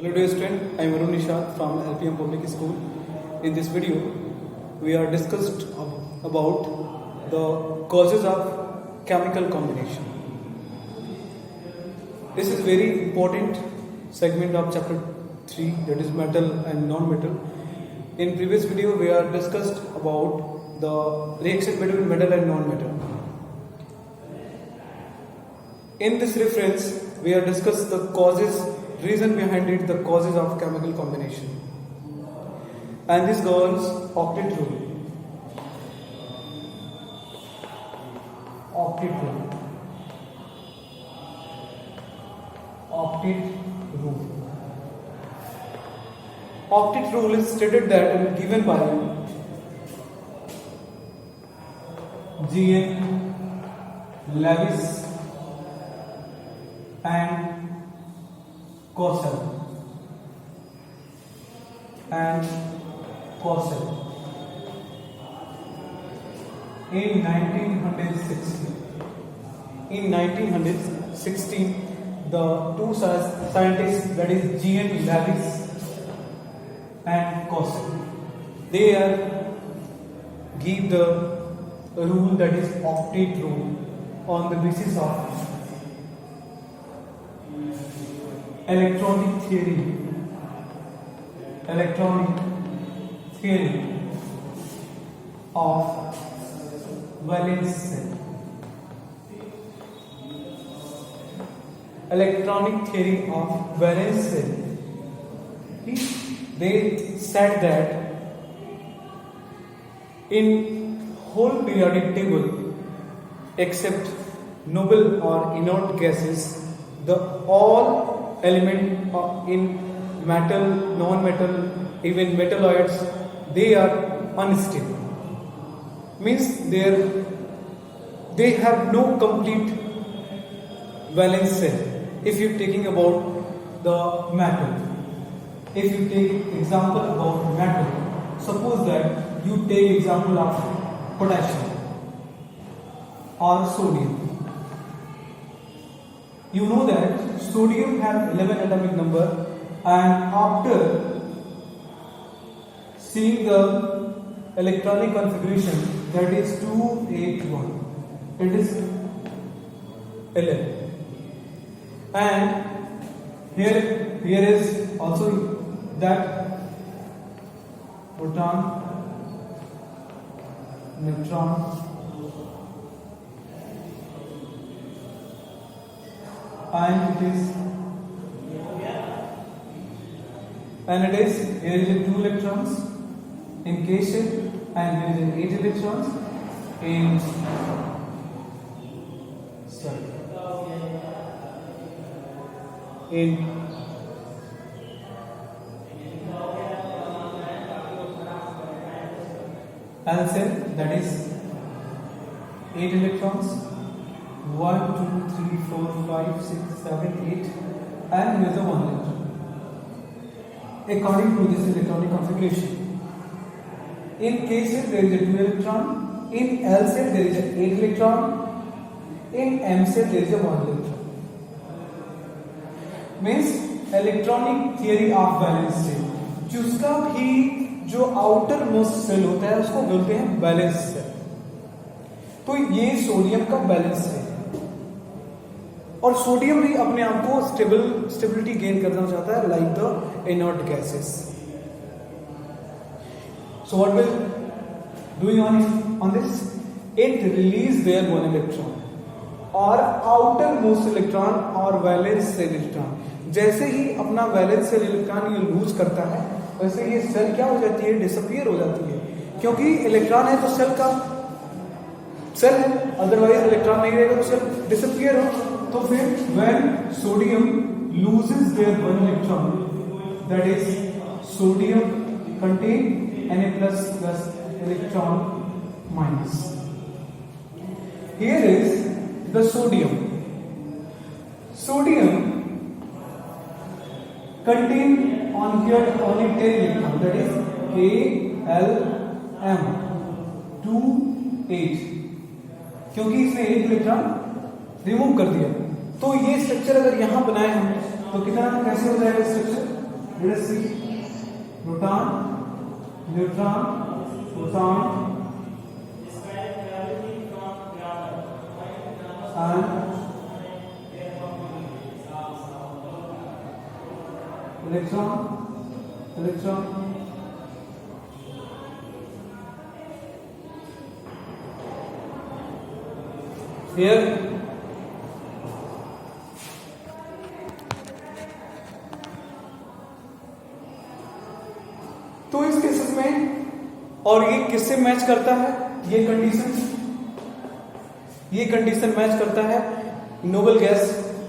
Hello dear student, I am Arun Nishad from LPM Public School. In this video, we are discussed about the causes of chemical combination. This is very important segment of chapter 3, that is metal and non-metal. In previous video, we are discussed about the reaction between metal and non-metal. In this reference, we have discussed the causes, reason behind it, the causes of chemical combination. And this goes octet rule. Octet rule. Octet rule. Octet rule is stated that and given by G.N. Lewis and Cossel in 1960. In 1960, the two scientists, that is G.N. Lewis and Cossel, they give the rule, that is octet rule, on the basis of electronic theory of valence cell. Electronic theory of valence cell. They said that in whole periodic table, except noble or inert gases, the all element in metal, non-metal, even metalloids, they are unstable. Means they have no complete valence cell. If you're taking about the metal, if you take example about metal, suppose that you take example of potassium or sodium. You know that sodium has 11 atomic number, and after seeing the electronic configuration, that is 281, it is 11. And here is also that proton, neutron, and it is here is 2 electrons in K shape, and here is 8 electrons in L cell, that is 8 electrons, 1, 2, 3, 4, 5, 6, 7, 8, and here is a 1 electron. According to this electronic configuration, in K cell there is a 2 electron, in L cell there is a 8 electron, in M cell there is a 1 electron. Means electronic theory of valence shell, जिसका भी जो outer most shell होता है उसको बोलते हैं valence shell. तो ये सोडियम का वैलेंस सेल, और सोडियम भी अपने आप को स्टेबिलिटी गेन करना चाहता है like the inert gases. So what will doing on this, it release there 1 electron और आउटर मोस्ट इलेक्ट्रॉन और वैलेंस सेल इलेक्ट्रॉन. जैसे ही अपना वैलेंस सेल इलेक्ट्रॉन ये लूज करता है, वैसे ये सेल क्या हो जाती है, डिसअपीयर हो जाती है. क्योंकि इलेक्ट्रॉन है तो सेल का सेल है, अदरवाइज इलेक्ट्रॉन नहीं रहेगा तो सेल डिसअपीयर हो. तो फिर when sodium loses their 1 electron, that is sodium contain Na++ electron minus. Here is the sodium contain on here only 10 electron, that is KLM 28, क्योंकि इसने 1 इलेक्ट्रॉन रिमूव कर दिया. तो ये स्ट्रक्चर अगर यहां बनाए हम तो कितना कैसे हो जाएगा structure, Let us see. Proton, neutron, proton, and electron. Here तो इस केसेस में, और ये किससे मैच करता है, ये कंडीशन मैच करता है नोबल गैस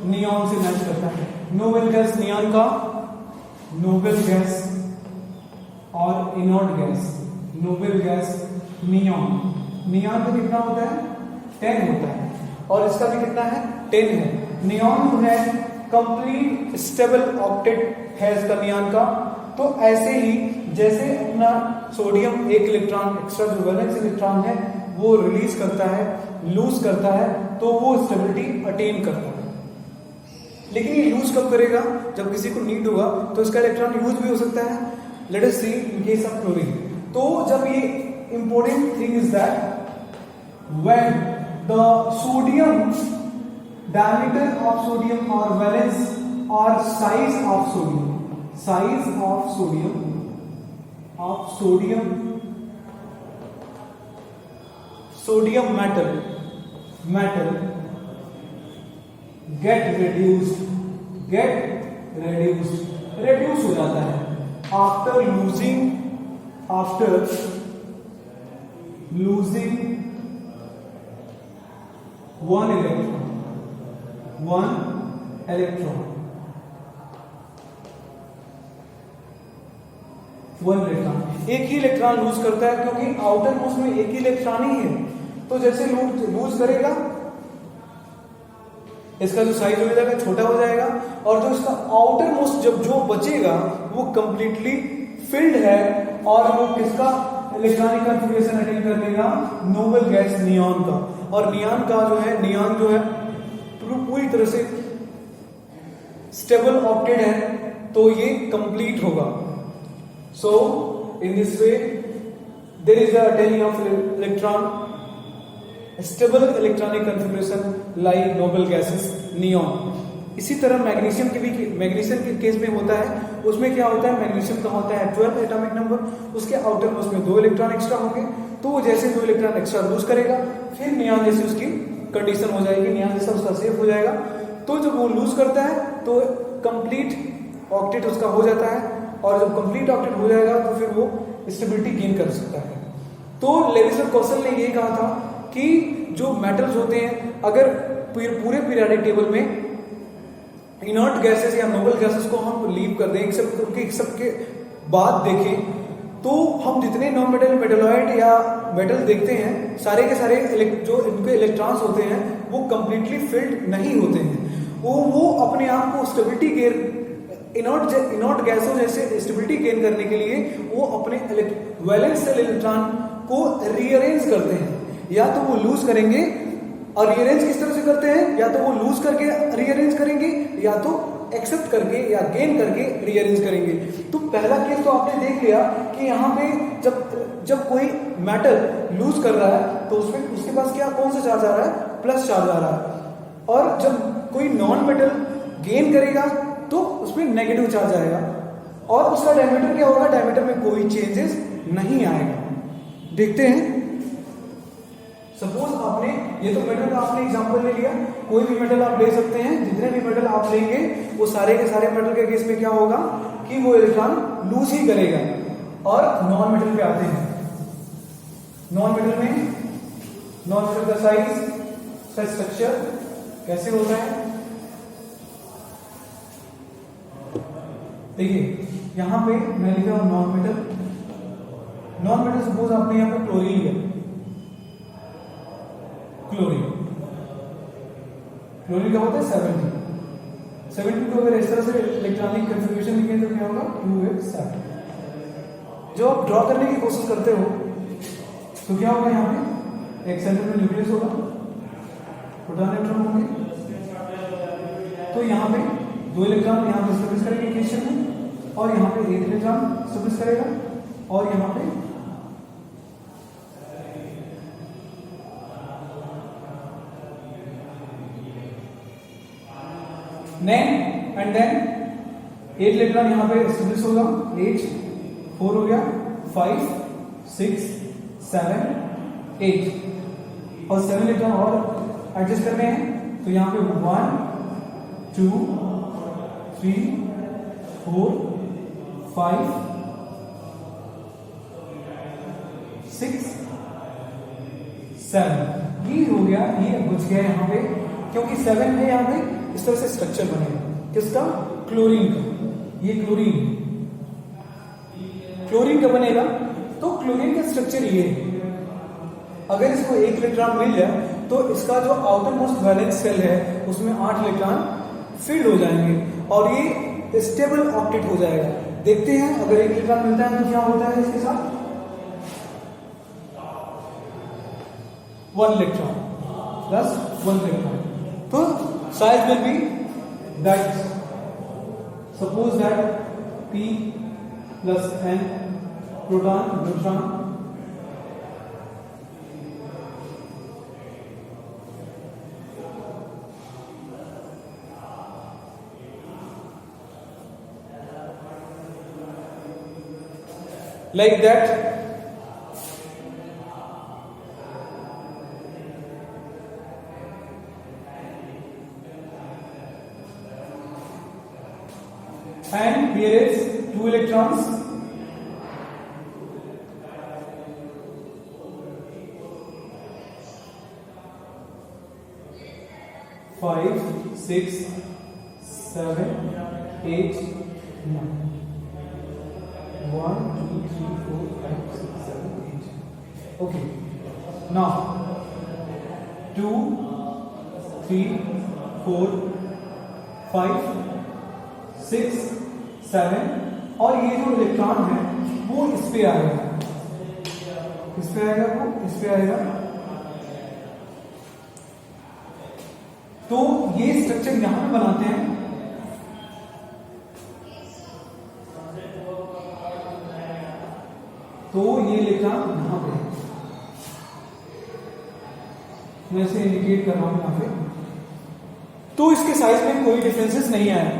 नियॉन से मैच करता है। नोबल गैस नियॉन का, नोबल गैस और इनॉट गैस, नोबल गैस नियॉन का कितना होता है 10 होता है, और इसका भी कितना है 10 है। नियॉन जो है कंप्लीट स्टेबल ऑक्टेट है इसका नियॉन का। तो ऐसे ही जैसे अपना सोडियम एक इलेक्ट्रॉन एक्स्ट्रा जो वैलेंस इलेक्ट्रॉन है वो रिलीज करता है, लूज करता है, तो वो स्टेबिलिटी अटेन करता है। लेकिन ये यूज कब करेगा, जब किसी को नीड होगा, तो इसका इलेक्ट्रॉन यूज भी हो सकता है। Let us see in case of chlorine. तो जब ये important thing is that when the sodium diameter of sodium or valence or size of sodium metal get reduced हो जाता है after losing one electron, एक ही इलेक्ट्रॉन लूज करता है, क्योंकि आउटर मोस्ट में एक ही इलेक्ट्रॉन ही है। तो जैसे लूज करेगा, इसका जो साइज हो जाएगा छोटा हो जाएगा, और जो इसका आउटर मोस्ट जब जो बचेगा वो कंप्लीटली फिल्ड है, और वो किसका इलेक्ट्रॉनिक कॉन्फ़िगरेशन अटेन कर लेगा, नोबल गैस नियॉन का। और नियॉन जो है पूरी तरह से स्टेबल ऑक्टेट है, तो ये कंप्लीट होगा। So in this way there is a attaining of electron stable electronic configuration like noble gases neon. इसी तरह मैग्नीशियम के केस में होता है। उसमें क्या होता है, मैग्नीशियम का होता है 12 एटॉमिक नंबर, उसके आउटर मोस्ट में 2 इलेक्ट्रॉन एक्स्ट्रा होंगे। तो वो जैसे 2 इलेक्ट्रॉन एक्स्ट्रा लूज करेगा, फिर नियॉन जैसी उसकी कंडीशन हो जाएगी, नियॉन जैसा उसका सेफ हो जाएगा। तो जब वो लूज करता है तो कंप्लीट ऑक्टेट उसका हो जाता है, और जब कंप्लीट ऑक्टेट हो जाएगा तो फिर वो स्टेबिलिटी गेन कर सकता है। तो लेविस और कौशल ने ये कहा था कि जो मेटल्स होते हैं, अगर पूरे पीरियोडिक टेबल में इनर्ट गैसेस या नोबल गैसेस को हम लीव कर दें, एक्सेप्ट के बाद देखें, तो हम जितने नॉन मेटलॉइड या मेटल देखते हैं, सारे के सारे जो इनके इलेक्ट्रॉन्स होते हैं वो कंप्लीटली फिल्ड नहीं होते हैं। वो अपने आप को स्टेबिलिटी गेन, इनर्ट गैसों जैसे स्टेबिलिटी गेन करने के लिए वो अपने वैलेंस सेल इलेक्ट्रॉन को रीअरेंज करते हैं। या तो वो लूज करेंगे, और रीअरेंज किस तरह से करते हैं, या तो वो लूज करके रीअरेंज करेंगे, या तो एक्सेप्ट करके या गेन करके रीअरेंज करेंगे। तो पहला केस तो आपने देख लिया कि यहाँ पे जब कोई मेटल लूज कर रहा है तो उसमें उसके पास कौन सा चार्ज आ रहा है, प्लस चार्ज आ रहा है। और जब कोई नॉन मेटल गेन करेगा तो उसमें नेगेटिव चार्ज आएगा, और उसका डायमीटर क्या होगा, डायमीटर में कोई चेंजेस नहीं आएगा। देखते हैं, सपोज आपने ये तो मेटल का आपने एग्जांपल ले लिया, कोई भी मेटल आप ले सकते हैं, जितने भी मेटल आप लेंगे वो सारे के सारे मेटल के केस में क्या होगा कि वो इलेक्ट्रॉन लूज ही करेगा। और नॉन मेटल पे आते हैं। नॉन मेटल का साइज, स्ट्रक्चर कैसे होता है, देखिए यहां पे मैं लिखा हूं नॉन मेटल सपोज आपने यहां पे क्लोरीन लिया, क्लोरीन का होता है 70 को अगर इस तरह से इलेक्ट्रॉनिक कॉन्फ़िगरेशन लिखें तो क्या होगा 2s7। जो आप ड्रॉ करने की कोशिश करते हो तो क्या होगा, यहाँ पे एक सेंटर में न्यूक्लियस होगा, प्रोटॉन न्यूट्रॉन होंगे, तो यहाँ पे 2 इलेक्ट्रॉन यहाँ पे स्टेबलिश करेंगे इक्वेशन में, और यहाँ पे 8 इलेक्ट्रॉन सब्मिट करेगा और यहाँ पे 9 एंड देन 8 इलेक्ट्रॉन यहाँ पे सब्मिट होगा, 8 4 हो गया, 5 6 7 8 और 7 इलेक्ट्रॉन और एडजस्ट करने हैं, तो यहाँ पे 1 2 3 4 5 6 7 ये हो गया, ये बच गया यहाँ पे, क्योंकि 7 है यहाँ पे इस तरह से स्ट्रक्चर बनेगा किसका, क्लोरीन का। ये क्लोरीन का बनेगा, तो क्लोरीन का स्ट्रक्चर ये है। अगर इसको 1 इलेक्ट्रॉन मिल जाए तो इसका जो आउटर मोस्ट वैलेंस सेल है उसमें 8 इलेक्ट्रॉन फिल्ड हो जाएंगे और ये स्टेबल ऑक्टेट हो जाएगा। देखते हैं अगर 1 इलेक्ट्रॉन मिलता है तो क्या होता है इसके साथ, 1 इलेक्ट्रॉन प्लस 1 इलेक्ट्रॉन, तो size will be that, suppose that P plus N proton neutron like that. And here is 2 electrons. Five, 6, 7, 8, 9. 1, 2, 3, 4, 5, 6, 7, 8. Okay. Now 2, 3, 4, 5, 6, 7 और ये जो इलेक्ट्रॉन है वो इस पे आएगा, इस पे आएगा, वो इस पे आएगा। तो ये स्ट्रक्चर यहां पे बनाते हैं, तो ये इलेक्ट्रॉन यहां पे, मैं इसे इंडिकेट कर रहा हूं यहां पे, तो इसके साइज में कोई डिफरेंसेस नहीं आया।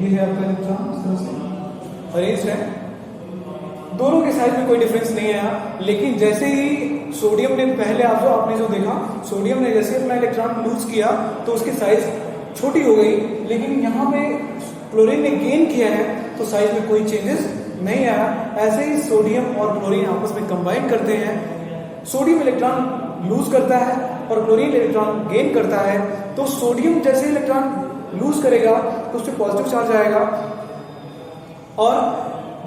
ये है आपका इलेक्ट्रॉन इस तरह से अरेंज्ड है, दोनों के साइज में कोई डिफरेंस नहीं आया। लेकिन जैसे ही सोडियम ने पहले आपने जो देखा, सोडियम ने जैसे अपना इलेक्ट्रॉन लूज किया तो उसकी साइज छोटी हो गई, लेकिन यहाँ पे क्लोरीन ने गेन किया है तो साइज में कोई चेंजेस नहीं आया। ऐसे ही सोडियम और क्लोरीन आपस में कंबाइन करते हैं, सोडियम इलेक्ट्रॉन लूज करता है और क्लोरीन इलेक्ट्रॉन गेन करता है। तो सोडियम जैसे इलेक्ट्रॉन लूज करेगा तो उस पर पॉजिटिव चार्ज आएगा और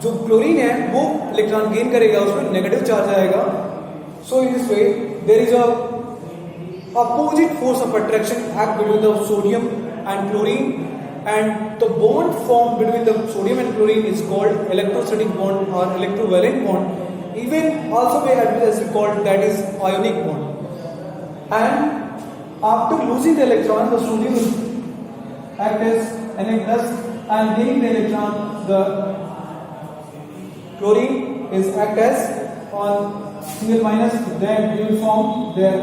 जो क्लोरीन है वो इलेक्ट्रॉन गेन करेगा, उसमें नेगेटिव चार्ज आएगा। So in this way there is a opposite force of attraction act between the sodium and chlorine, and the bond formed between the sodium and chlorine is called electrostatic bond or electrovalent bond, even also we have as called that is ionic bond. And after losing the electron, the sodium will act as Na+ and gaining the electron, the chlorine is act as on single minus, then we will form their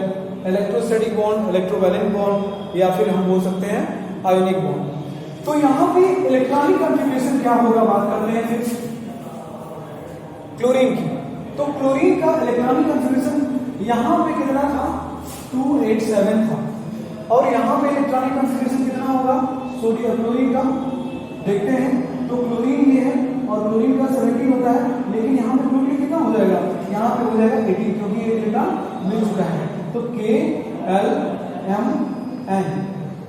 electrostatic bond, electrovalent bond, या फिर हम बोल सकते हैं ionic bond. तो यहां पे electronic configuration क्या होगा, बात करते हैं फिर क्लोरीन की। तो क्लोरीन का इलेक्ट्रॉनिक कॉन्फ़िगरेशन यहां पे कितना था, 287 था, और यहां पे इलेक्ट्रॉनिक कॉन्फ़िगरेशन कितना होगा सोडियम क्लोरीन का, देखते हैं। तो क्लोरीन ये है और क्लोरीन का 70 होता है, लेकिन यहाँ पे क्लोरीन कितना हो जाएगा, यहाँ पे हो जाएगा 80, क्योंकि ये इलेक्ट्रॉन मिल चुका है। तो KLMN,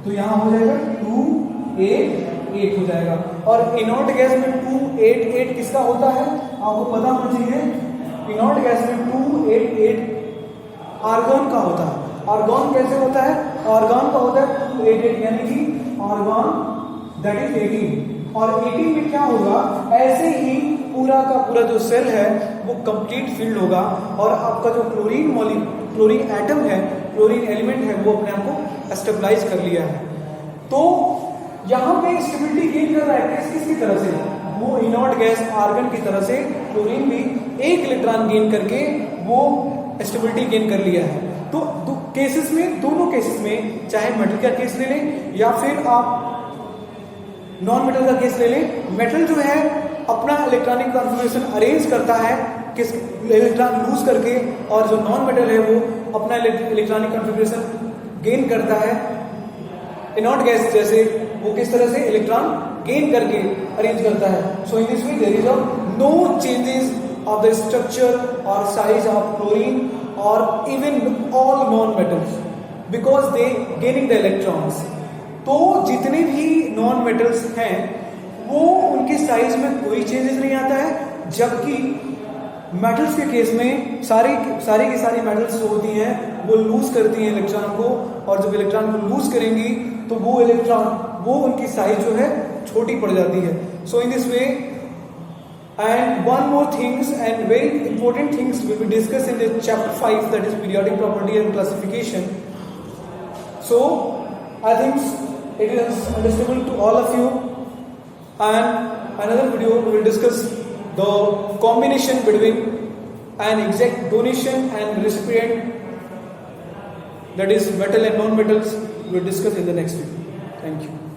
तो यहाँ हो जाएगा 288 हो जाएगा। और इनॉर्ट गैस में 288 किसका होता है आपको पता होना चाहिए। इनॉर्ट गैस में 288 आर्गन का होता है। आर्गन कैसे होता है, आर्गन का होता है 288, यानी कि आर्गन दैट इज 18, और 18 में क्या होगा, ऐसे ही पूरा का पूरा जो सेल है वो कंप्लीट फिल्ड होगा और आपका जो क्लोरीन एटम है, क्लोरीन एलिमेंट है, वो अपने आप को स्टेबलाइज कर लिया है। तो यहाँ पे स्टेबिलिटी गेन कर रहा है किसकी तरह से, वो इनॉट गैस आर्गन की तरह से क्लोरीन भी एक इलेक्ट्रॉन गेन करके वो स्टेबिलिटी गेन कर लिया है। तो केसेस में, दोनों केसेस में, चाहे मेटल का केस ले लें या फिर आप नॉन मेटल का केस ले लें, मेटल जो है अपना इलेक्ट्रॉनिक कॉन्फ़िगरेशन अरेंज करता है किस इलेक्ट्रॉन लूज करके, और जो नॉन मेटल है वो अपना इलेक्ट्रॉनिक कॉन्फ़िगरेशन गेन करता है इनॉट गैस जैसे, वो किस तरह से इलेक्ट्रॉन गेन करके अरेंज करता है। So in this way there is no changes of the structure और साइज ऑफ क्लोरीन और even all non metals because they gaining the electrons. तो जितने भी नॉन मेटल्स हैं वो उनके साइज में कोई चेंजेस नहीं आता है, जबकि मेटल्स के केस में सारी की सारी मेटल्स जो होती हैं वो लूज करती हैं इलेक्ट्रॉन को, और जब इलेक्ट्रॉन को लूज करेंगी तो वो उनकी साइज जो है छोटी पड़ जाती है। So in this way, and one more things and very important things will be discuss in the chapter 5, that is periodic property and classification. So I think it is understandable to all of you, and another video we will discuss the combination between an exact donation and recipient, that is metal and non-metals. We will discuss in the next video. Thank you.